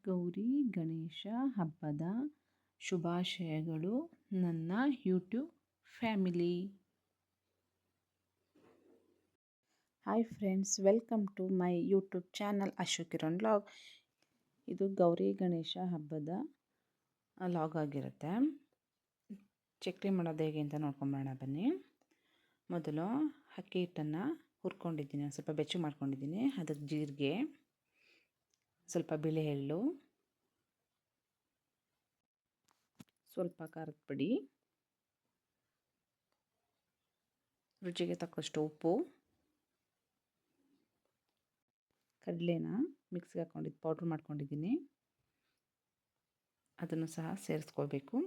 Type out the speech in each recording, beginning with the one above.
ಗೌರಿ ಗಣೇಶ ಹಬ್ಬದ ಶುಭಾಶಯಗಳು ನನ್ನ YouTube family. Hi friends, welcome to my YouTube channel Ashu Kiran log. ಇದು ಗೌರಿ ಗಣೇಶ ಹಬ್ಬದ ಲಾಗ್ ಆಗಿರುತ್ತೆ. ಚಕ್ಲಿ ಮಾಡೋದು ಹೇಗೆ ಅಂತ ನೋಡ್ಕೊಂಬರೋಣ ಬನ್ನಿ. ಮೊದಲು ಅಕ್ಕಿ ಹಿಟ್ಟನ್ನು ಹುರ್ಕೊಂಡಿದ್ದೀನಿ, ಸ್ವಲ್ಪ ಬೆಚ್ಚಗೆ ಮಾಡ್ಕೊಂಡಿದ್ದೀನಿ. ಅದಕ್ಕೆ ಜೀರಿಗೆ, ಸ್ವಲ್ಪ ಬಿಳಿ ಎಳ್ಳು, ಸ್ವಲ್ಪ ಖಾರದ ಪುಡಿ, ರುಚಿಗೆ ತಕ್ಕಷ್ಟು ಉಪ್ಪು, ಕಡಲೆನ ಮಿಕ್ಸಿಗೆ ಹಾಕ್ಕೊಂಡಿದ್ದು ಪೌಡ್ರ್ ಮಾಡ್ಕೊಂಡಿದ್ದೀನಿ, ಅದನ್ನು ಸಹ ಸೇರಿಸ್ಕೊಳ್ಬೇಕು.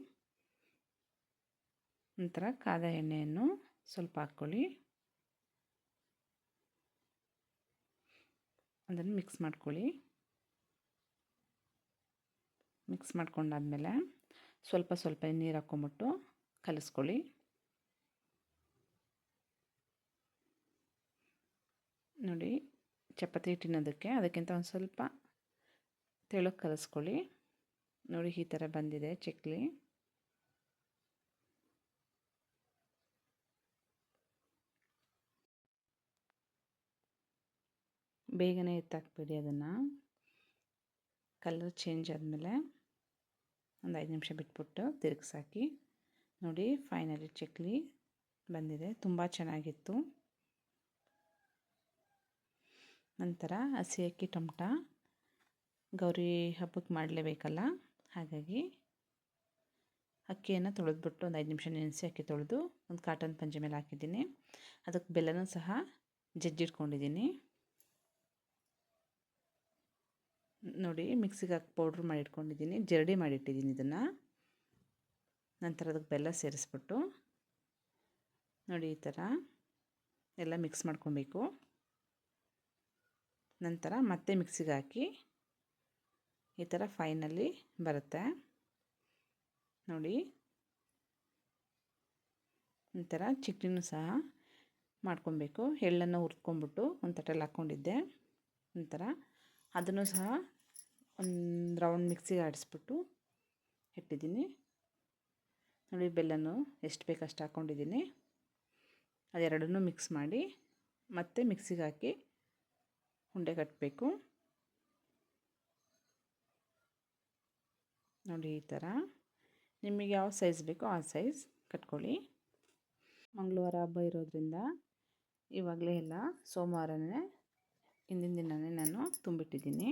ನಂತರ ಕಾದ ಎಣ್ಣೆಯನ್ನು ಸ್ವಲ್ಪ ಹಾಕ್ಕೊಳ್ಳಿ, ಅದನ್ನು ಮಿಕ್ಸ್ ಮಾಡ್ಕೊಳ್ಳಿ. ಮಿಕ್ಸ್ ಮಾಡ್ಕೊಂಡಾದ್ಮೇಲೆ ಸ್ವಲ್ಪ ಸ್ವಲ್ಪ ನೀರು ಹಾಕ್ಕೊಂಬಿಟ್ಟು ಕಲಿಸ್ಕೊಳ್ಳಿ. ನೋಡಿ, ಚಪಾತಿ ಹಿಟ್ಟಿನದಕ್ಕೆ ಅದಕ್ಕಿಂತ ಒಂದು ಸ್ವಲ್ಪ ತೆಳ್ಳಗೆ ಕಲಿಸ್ಕೊಳ್ಳಿ. ನೋಡಿ, ಈ ಥರ ಬಂದಿದೆ ಚಕ್ಲಿ. ಬೇಗನೆ ಎತ್ತಾಕ್ಬಿಡಿ. ಅದನ್ನು ಕಲರ್ ಚೇಂಜ್ ಆದಮೇಲೆ ಒಂದು 5 ನಿಮಿಷ ಬಿಟ್ಬಿಟ್ಟು ತಿರುಗಿಸಾಕಿ. ನೋಡಿ, ಫೈನಲಿ ಚಕ್ಲಿ ಬಂದಿದೆ, ತುಂಬ ಚೆನ್ನಾಗಿತ್ತು. ನಂತರ ಹಸಿ ಅಕ್ಕಿ ಟೊಮಟ ಗೌರಿ ಹಬ್ಬಕ್ಕೆ ಮಾಡಲೇಬೇಕಲ್ಲ, ಹಾಗಾಗಿ ಅಕ್ಕಿಯನ್ನು ತೊಳೆದ್ಬಿಟ್ಟು ಒಂದು 5 ನಿಮಿಷ ನೆನೆಸಿ ಅಕ್ಕಿ ತೊಳೆದು ಒಂದು ಕಾಟನ್ ಪಂಚೆ ಮೇಲೆ ಹಾಕಿದ್ದೀನಿ. ಅದಕ್ಕೆ ಬೆಲ್ಲನೂ ಸಹ ಜಜ್ಜಿಟ್ಕೊಂಡಿದ್ದೀನಿ. ನೋಡಿ, ಮಿಕ್ಸಿಗೆ ಹಾಕಿ ಪೌಡ್ರ್ ಮಾಡಿಟ್ಕೊಂಡಿದ್ದೀನಿ, ಜರಡಿ ಮಾಡಿಟ್ಟಿದ್ದೀನಿ ಇದನ್ನು. ನಂತರ ಅದಕ್ಕೆ ಬೆಲ್ಲ ಸೇರಿಸ್ಬಿಟ್ಟು ನೋಡಿ, ಈ ಥರ ಎಲ್ಲ ಮಿಕ್ಸ್ ಮಾಡ್ಕೊಬೇಕು. ನಂತರ ಮತ್ತೆ ಮಿಕ್ಸಿಗೆ ಹಾಕಿ ಈ ಥರ ಫೈನಲ್ಲಿ ಬರುತ್ತೆ ನೋಡಿ. ನಂತರ ಚಕ್ಲಿನೂ ಸಹ ಮಾಡ್ಕೊಬೇಕು. ಎಳ್ಳನ್ನು ಹುರ್ಕೊಂಡ್ಬಿಟ್ಟು ಒಂದು ತಟ್ಟೆಯಲ್ಲಿ ಹಾಕ್ಕೊಂಡಿದ್ದೆ. ನಂತರ ಅದನ್ನು ಸಹ ಒಂದು ರೌಂಡ್ ಮಿಕ್ಸಿಗೆ ಆಡಿಸ್ಬಿಟ್ಟು ಇಟ್ಟಿದ್ದೀನಿ. ನೋಡಿ, ಬೆಲ್ಲನೂ ಎಷ್ಟು ಬೇಕಷ್ಟು ಅಷ್ಟು ಹಾಕ್ಕೊಂಡಿದ್ದೀನಿ. ಅದೆರಡನ್ನೂ ಮಿಕ್ಸ್ ಮಾಡಿ ಮತ್ತೆ ಮಿಕ್ಸಿಗೆ ಹಾಕಿ ಉಂಡೆ ಕಟ್ಟಬೇಕು. ನೋಡಿ, ಈ ಥರ ನಿಮಗೆ ಯಾವ ಸೈಜ್ ಬೇಕೋ ಆ ಸೈಜ್ ಕಟ್ಕೊಳ್ಳಿ. ಮಂಗಳವಾರ ಹಬ್ಬ ಇರೋದ್ರಿಂದ ಇವಾಗಲೇ ಎಲ್ಲ ಸೋಮವಾರನೇ ಹಿಂದಿನ ದಿನವೇ ನಾನು ತುಂಬಿಟ್ಟಿದ್ದೀನಿ.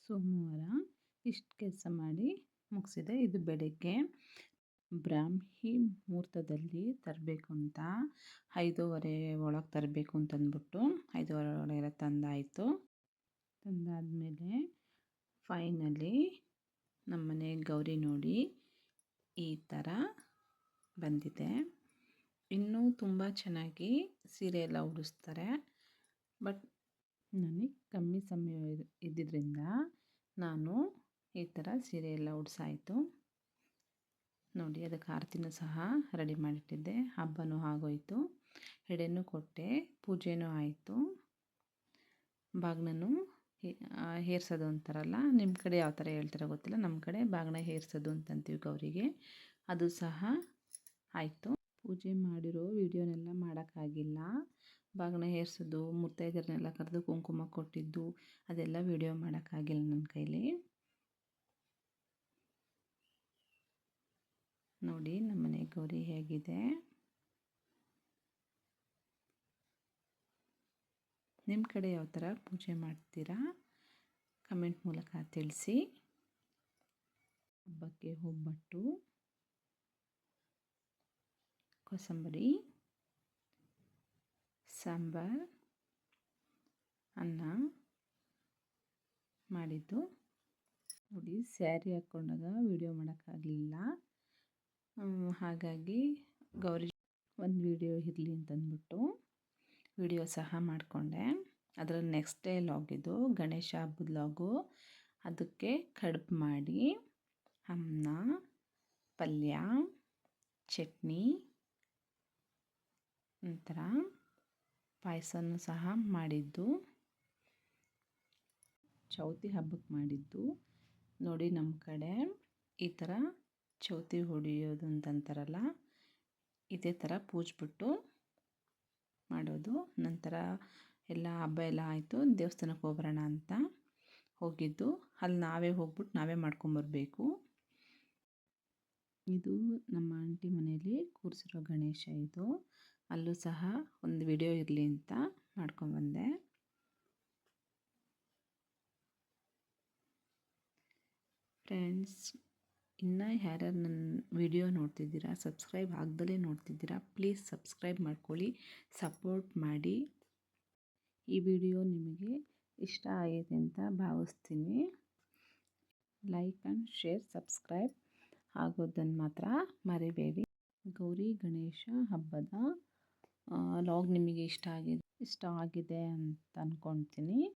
ಸೋಮವಾರ ಇಷ್ಟು ಕೆಲಸ ಮಾಡಿ ಮುಗಿಸಿದೆ. ಇದು ಬೆಳಗ್ಗೆ ಬ್ರಾಹ್ಮಿ ಮುಹೂರ್ತದಲ್ಲಿ ತರಬೇಕು ಅಂತ 5:30 ಒಳಗೆ ತರಬೇಕು ಅಂತಂದ್ಬಿಟ್ಟು 5:30 ಒಳಗೆಲ್ಲ ತಂದಾಯಿತು. ತಂದಾದಮೇಲೆ ಫೈನಲಿ ನಮ್ಮನೆ ಗೌರಿ ನೋಡಿ ಈ ಥರ ಬಂದಿದೆ. ಇನ್ನೂ ತುಂಬ ಚೆನ್ನಾಗಿ ಸೀರೆ ಎಲ್ಲ ಉಡಿಸ್ತಾರೆ. ಬಟ್ ನನಗೆ ಕಮ್ಮಿ ಸಮಯ ಇದ್ದಿದ್ದರಿಂದ ನಾನು ಈ ಥರ ಸೀರೆ ಎಲ್ಲ ಉಡಿಸಾಯಿತು. ನೋಡಿ, ಅದಕ್ಕೆ ಆರತಿನೂ ಸಹ ರೆಡಿ ಮಾಡಿಟ್ಟಿದ್ದೆ. ಹಬ್ಬನೂ ಆಗೋಯಿತು, ಎಡೆನೂ ಕೊಟ್ಟೆ, ಪೂಜೆನೂ ಆಯಿತು. ಬಾಗಿನೂ ಹೇರ್ಸೋದು ಅಂತಾರಲ್ಲ, ನಿಮ್ಮ ಕಡೆ ಯಾವ ಥರ ಹೇಳ್ತಾರೋ ಗೊತ್ತಿಲ್ಲ. ನಮ್ಮ ಕಡೆ ಬಾಗಿನ ಹೇರ್ಸೋದು ಅಂತಂತೀವಿ ಗೌರಿಗೆ. ಅದು ಸಹ ಆಯಿತು. ಪೂಜೆ ಮಾಡಿರೋ ವಿಡಿಯೋನೆಲ್ಲ ಮಾಡೋಕ್ಕಾಗಿಲ್ಲ. ಬಾಗಿನ ಹೇರ್ಸೋದು, ಮುತ್ತೈದೆಯರನ್ನೆಲ್ಲ ಕರೆದು ಕುಂಕುಮ ಕೊಟ್ಟಿದ್ದು ಅದೆಲ್ಲ ವಿಡಿಯೋ ಮಾಡೋಕ್ಕಾಗಿಲ್ಲ ನನ್ನ ಕೈಲಿ. ನೋಡಿ, ನಮ್ಮನೆ ಗೌರಿ ಹೇಗಿದೆ. ನಿಮ್ಮ ಕಡೆ ಯಾವ ಥರ ಪೂಜೆ ಮಾಡ್ತೀರಾ ಕಮೆಂಟ್ ಮೂಲಕ ತಿಳಿಸಿ. ಹಬ್ಬಕ್ಕೆ ಒಬ್ಬಟ್ಟು, ಕೋಸಂಬರಿ, ಸಾಂಬಾರ್, ಅನ್ನ ಮಾಡಿದ್ದು. ನೋಡಿ, ಸ್ಯಾರಿ ಹಾಕ್ಕೊಂಡಾಗ ವಿಡಿಯೋ ಮಾಡೋಕ್ಕಾಗಲಿಲ್ಲ, ಹಾಗಾಗಿ ಗೌರಿ ಒಂದು ವಿಡಿಯೋ ಇರಲಿ ಅಂತಂದ್ಬಿಟ್ಟು ವಿಡಿಯೋ ಸಹ ಮಾಡಿಕೊಂಡೆ. ಅದರ ನೆಕ್ಸ್ಟ್ ಡೇ ಲಾಗ್ ಇದು, ಗಣೇಶ ಹಬ್ಬದ ಲಾಗು. ಅದಕ್ಕೆ ಕಡುಬು ಮಾಡಿ, ಅನ್ನ, ಪಲ್ಯ, ಚಟ್ನಿ, ನಂತರ ಪಾಯಸನೂ ಸಹ ಮಾಡಿದ್ದು. ಚೌತಿ ಹಬ್ಬಕ್ಕೆ ಮಾಡಿದ್ದು. ನೋಡಿ, ನಮ್ಮ ಕಡೆ ಈ ಥರ ಚೌತಿ ಹೊಡೆಯೋದು ಅಂತಂತಾರಲ್ಲ, ಇದೇ ಥರ ಪೂಜ್ಬಿಟ್ಟು ಮಾಡೋದು. ನಂತರ ಎಲ್ಲ ಹಬ್ಬ ಎಲ್ಲ ಆಯಿತು, ದೇವಸ್ಥಾನಕ್ಕೆ ಹೋಗ್ಬರೋಣ ಅಂತ ಹೋಗಿದ್ದು. ಅಲ್ಲಿ ನಾವೇ ಹೋಗ್ಬಿಟ್ಟು ನಾವೇ ಮಾಡ್ಕೊಂಬರ್ಬೇಕು. ಇದು ನಮ್ಮ ಆಂಟಿ ಮನೆಯಲ್ಲಿ ಕೂರಿಸಿರೋ ಗಣೇಶ ಇದು. ಅಲ್ಲೂ ಸಹ ಒಂದು ವಿಡಿಯೋ ಇರಲಿ ಅಂತ ಮಾಡ್ಕೊಂಬಂದೆ. ಫ್ರೆಂಡ್ಸ್, ಇನ್ನು ಯಾರ್ಯಾರು ನನ್ನ ವಿಡಿಯೋ ನೋಡ್ತಿದ್ದೀರಾ, ಸಬ್ಸ್ಕ್ರೈಬ್ ಆಗ್ದಲೇ ನೋಡ್ತಿದ್ದೀರಾ, ಪ್ಲೀಸ್ ಸಬ್ಸ್ಕ್ರೈಬ್ ಮಾಡ್ಕೊಳ್ಳಿ, ಸಪೋರ್ಟ್ ಮಾಡಿ. ಈ ವಿಡಿಯೋ ನಿಮಗೆ ಇಷ್ಟ ಆಗಿದೆ ಅಂತ ಭಾವಿಸ್ತೀನಿ. ಲೈಕ್ ಆ್ಯಂಡ್ ಶೇರ್, ಸಬ್ಸ್ಕ್ರೈಬ್ ಆಗೋದನ್ನು ಮಾತ್ರ ಮರಿಬೇಡಿ. ಗೌರಿ ಗಣೇಶ ಹಬ್ಬದ ಲಾಗ್ ನಿಮಗೆ ಇಷ್ಟ ಆಗಿದೆ ಅಂತ ಅಂದ್ಕೊಳ್ತೀನಿ.